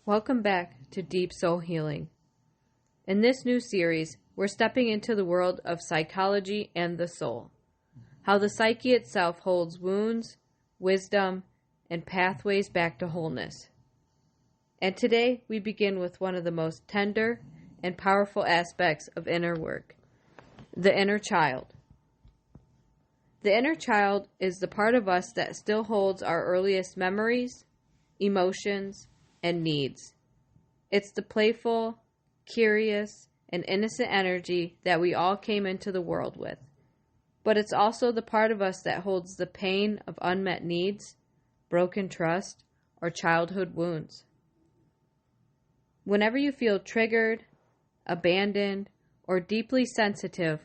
Welcome back to Deep Soul Healing. In this new series, we're stepping into the world of psychology and the soul, how the psyche itself holds wounds, wisdom, and pathways back to wholeness. And today, we begin with one of the most tender and powerful aspects of inner work, the inner child. The inner child is the part of us that still holds our earliest memories, emotions, and needs. It's the playful, curious, and innocent energy that we all came into the world with. But it's also the part of us that holds the pain of unmet needs, broken trust, or childhood wounds. Whenever you feel triggered, abandoned, or deeply sensitive,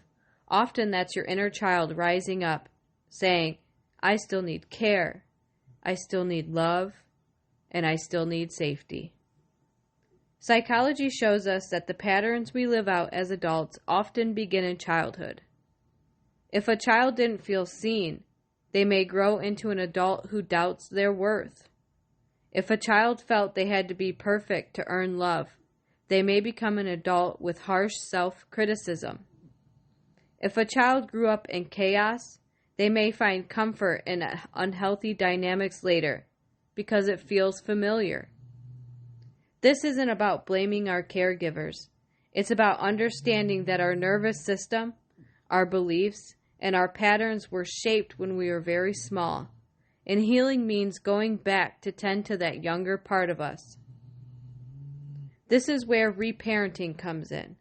often that's your inner child rising up, saying, I still need care, I still need love, and I still need safety. Psychology shows us that the patterns we live out as adults often begin in childhood. If a child didn't feel seen, they may grow into an adult who doubts their worth. If a child felt they had to be perfect to earn love, they may become an adult with harsh self-criticism. If a child grew up in chaos, they may find comfort in unhealthy dynamics later, because it feels familiar. This isn't about blaming our caregivers. It's about understanding that our nervous system, our beliefs, and our patterns were shaped when we were very small. And healing means going back to tend to that younger part of us. This is where reparenting comes in.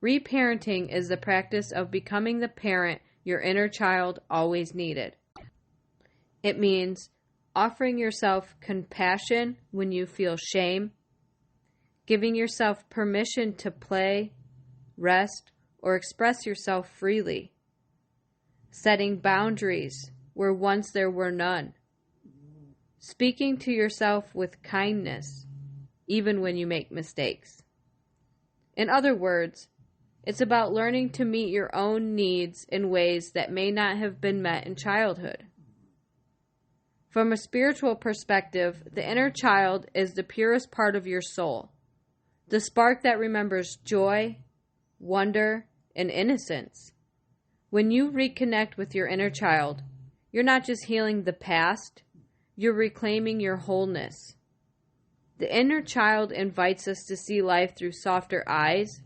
Reparenting is the practice of becoming the parent your inner child always needed. It means offering yourself compassion when you feel shame, giving yourself permission to play, rest, or express yourself freely, setting boundaries where once there were none, speaking to yourself with kindness, even when you make mistakes. In other words, it's about learning to meet your own needs in ways that may not have been met in childhood. From a spiritual perspective, the inner child is the purest part of your soul, the spark that remembers joy, wonder, and innocence. When you reconnect with your inner child, you're not just healing the past, you're reclaiming your wholeness. The inner child invites us to see life through softer eyes,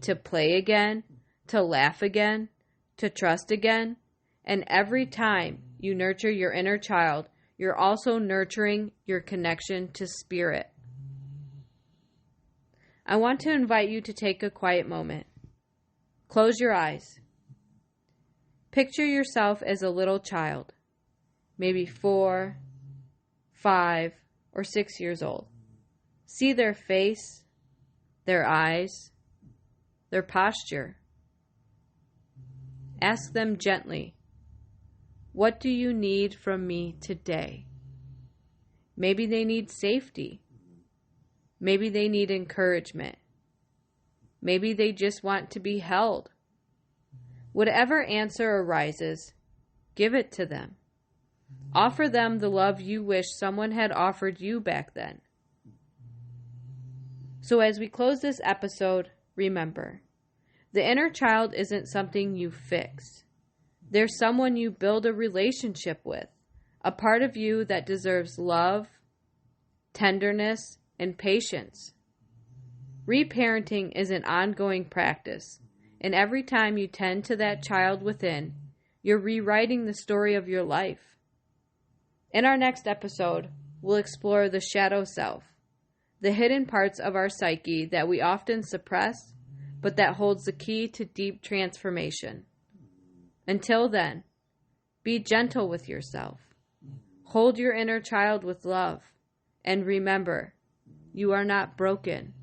to play again, to laugh again, to trust again, and every time you nurture your inner child, you're also nurturing your connection to spirit. I want to invite you to take a quiet moment. Close your eyes. Picture yourself as a little child, maybe 4, 5, or 6 years old. See their face, their eyes, their posture. Ask them gently, what do you need from me today? Maybe they need safety. Maybe they need encouragement. Maybe they just want to be held. Whatever answer arises, give it to them. Offer them the love you wish someone had offered you back then. So as we close this episode, remember, the inner child isn't something you fix. There's someone you build a relationship with, a part of you that deserves love, tenderness, and patience. Reparenting is an ongoing practice, and every time you tend to that child within, you're rewriting the story of your life. In our next episode, we'll explore the shadow self, the hidden parts of our psyche that we often suppress, but that holds the key to deep transformation. Until then, be gentle with yourself. Hold your inner child with love. And remember, you are not broken.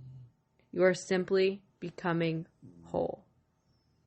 You are simply becoming whole.